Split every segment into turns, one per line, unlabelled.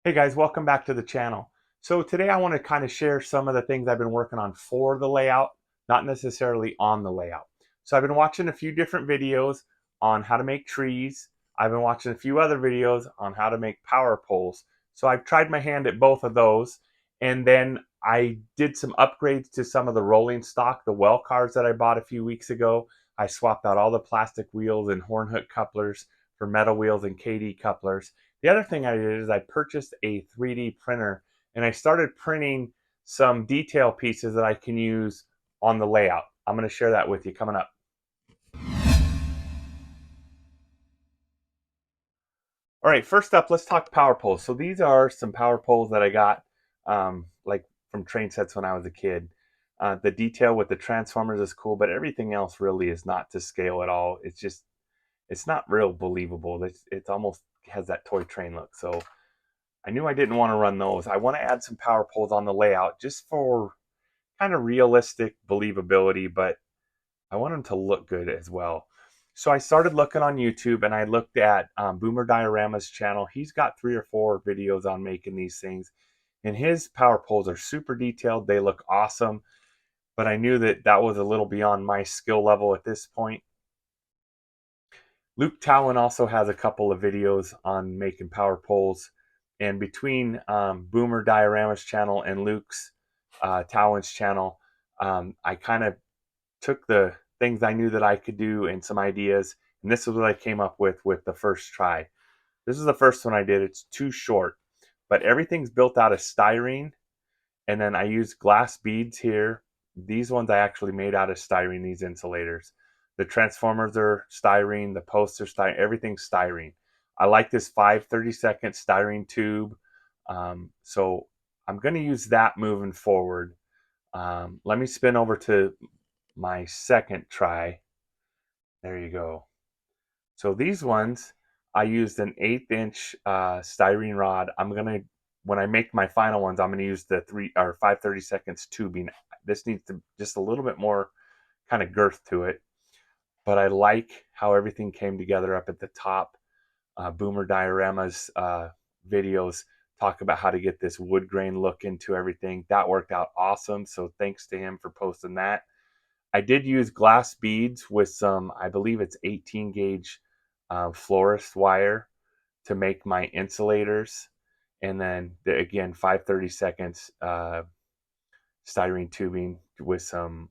Hey guys, welcome back to the channel. So today I want to kind of share some of the things I've been working on for the layout, not necessarily on the layout. So I've been watching a few different videos on how to make trees. I've been watching a few other videos on how to make power poles. So I've tried my hand at both of those. And then I did some upgrades to some of the rolling stock, the well cars that I bought a few weeks ago. I swapped out all the plastic wheels and horn hook couplers for metal wheels and KD couplers. The other thing I did is I purchased a 3D printer and I started printing some detail pieces that I can use on the layout. I'm going to share that with you coming up. All right, first up, let's talk power poles. So these are some power poles that I got like from train sets when I was a kid. The detail with the transformers is cool, but everything else really is not to scale at all. It's not real believable. It's almost has that toy train look. So I knew I didn't want to run those. I want to add some power poles on the layout just for kind of realistic believability, but I want them to look good as well. So I started looking on YouTube and I looked at Boomer Diorama's channel. He's got 3 or 4 videos on making these things, and his power poles are super detailed. They look awesome, but I knew that that was a little beyond my skill level at this point. Luke Towan also has a couple of videos on making power poles, and between Boomer Diorama's channel and Luke's Towan's channel, I kind of took the things I knew that I could do and some ideas, and this is what I came up with the first try. This is the first one I did. It's too short, but everything's built out of styrene, and then I used glass beads here. These ones I actually made out of styrene, these insulators. The transformers are styrene, the posts are styrene, everything's styrene. I like this 5/32 styrene tube. So I'm going to use that moving forward. Let me spin over to my second try. There you go. So these ones, I used an 1/8 inch styrene rod. When I make my final ones, I'm gonna use the 5/32 tubing. This needs to just a little bit more kind of girth to it, but I like how everything came together up at the top. Boomer Diorama's videos talk about how to get this wood grain look into everything. That worked out awesome. So thanks to him for posting that. I did use glass beads with some, I believe it's 18 gauge florist wire to make my insulators. And then again, 5/32 styrene tubing with some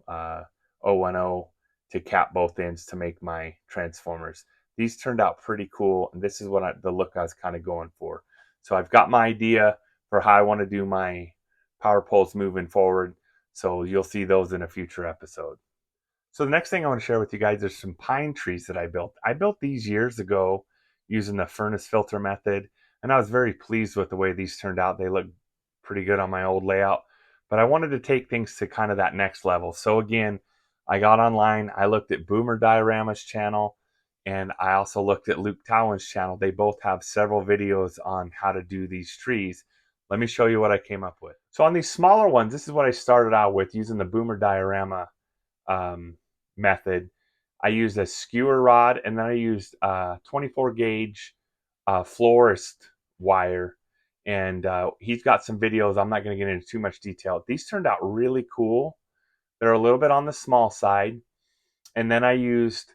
010 to cap both ends to make my transformers. These turned out pretty cool, and this is the look I was kind of going for. So I've got my idea for how I want to do my power poles moving forward. So you'll see those in a future episode. So the next thing I want to share with you guys is some pine trees that I built. I built these years ago using the furnace filter method, and I was very pleased with the way these turned out. They look pretty good on my old layout, but I wanted to take things to kind of that next level. So again, I got online, I looked at Boomer Diorama's channel, and I also looked at Luke Towan's channel. They both have several videos on how to do these trees. Let me show you what I came up with. So on these smaller ones, this is what I started out with using the Boomer Diorama method. I used a skewer rod, and then I used 24 gauge florist wire. And he's got some videos. I'm not going to get into too much detail. These turned out really cool. They're a little bit on the small side. And then I used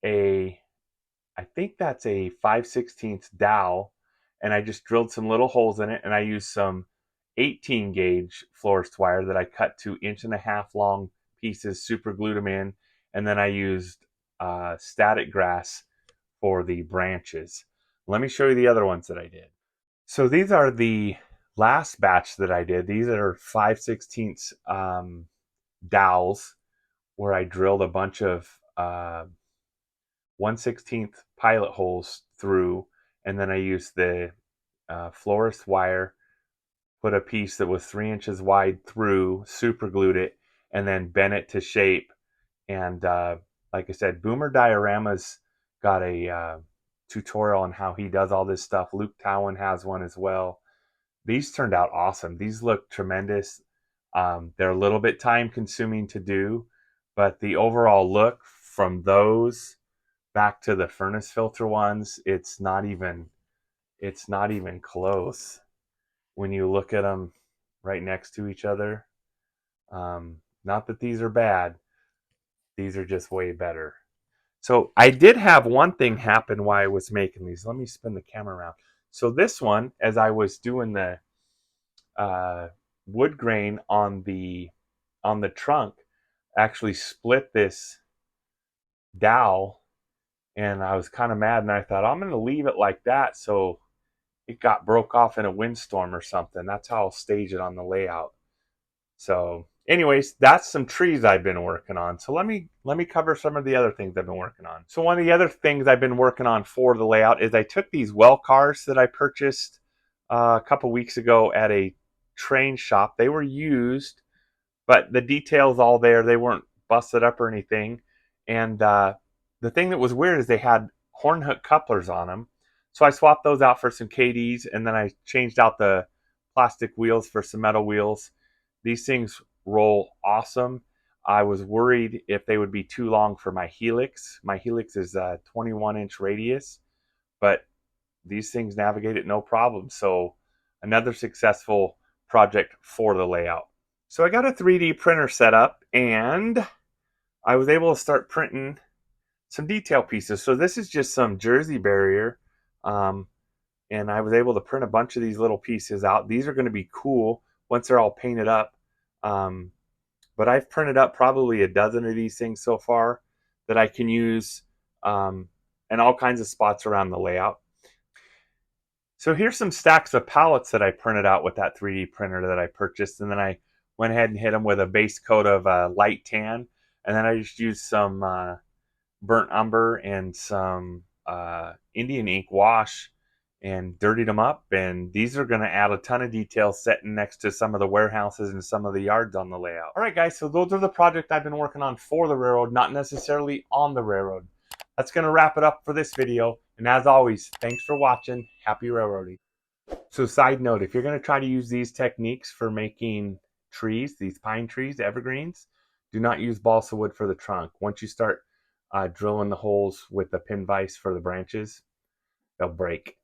I think that's a 5/16 dowel, and I just drilled some little holes in it, and I used some 18 gauge florist wire that I cut to 1.5 inch long pieces, super glued them in, and then I used static grass for the branches. Let me show you the other ones that I did. So these are the last batch that I did. These are 5/16 dowels where I drilled a bunch of 1/16 pilot holes through, and then I used the florist wire, put a piece that was 3 inches wide through, super glued it, and then bent it to shape. And like I said, Boomer Diorama's got a tutorial on how he does all this stuff. Luke Towan has one as well. These turned out awesome. These look tremendous. They're a little bit time consuming to do, but the overall look from those back to the furnace filter ones, it's not even close. when you look at them right next to each other. Not that these are bad, these are just way better. So I did have one thing happen while I was making these. Let me spin the camera around. So this one, as I was doing the uh, wood grain on the trunk, actually split this dowel, and I was kind of mad. And I thought I'm going to leave it like that, so it got broke off in a windstorm or something. That's how I'll stage it on the layout. So, anyways, that's some trees I've been working on. So let me cover some of the other things I've been working on. So one of the other things I've been working on for the layout is I took these well cars that I purchased a couple weeks ago at a train shop. They were used, but the details all there. They weren't busted up or anything. And the thing that was weird is they had horn hook couplers on them. So I swapped those out for some KDs, and then I changed out the plastic wheels for some metal wheels. These things roll awesome. I was worried if they would be too long for my helix. My helix is a 21-inch radius, but these things navigate it no problem. So another successful project for the layout. So I got a 3D printer set up, and I was able to start printing some detail pieces. So this is just some jersey barrier, and I was able to print a bunch of these little pieces out. These are going to be cool once they're all painted up. But I've printed up probably a dozen of these things so far that I can use in all kinds of spots around the layout. So here's some stacks of pallets that I printed out with that 3D printer that I purchased, and then I went ahead and hit them with a base coat of light tan, and then I just used some burnt umber and some Indian ink wash and dirtied them up. And these are going to add a ton of detail sitting next to some of the warehouses and some of the yards on the layout. All right, guys, so those are the projects I've been working on for the railroad, not necessarily on the railroad. That's going to wrap it up for this video. And as always, thanks for watching. Happy railroading. So side note, if you're going to try to use these techniques for making trees, these pine trees, evergreens, do not use balsa wood for the trunk. Once you start drilling the holes with the pin vise for the branches, they'll break.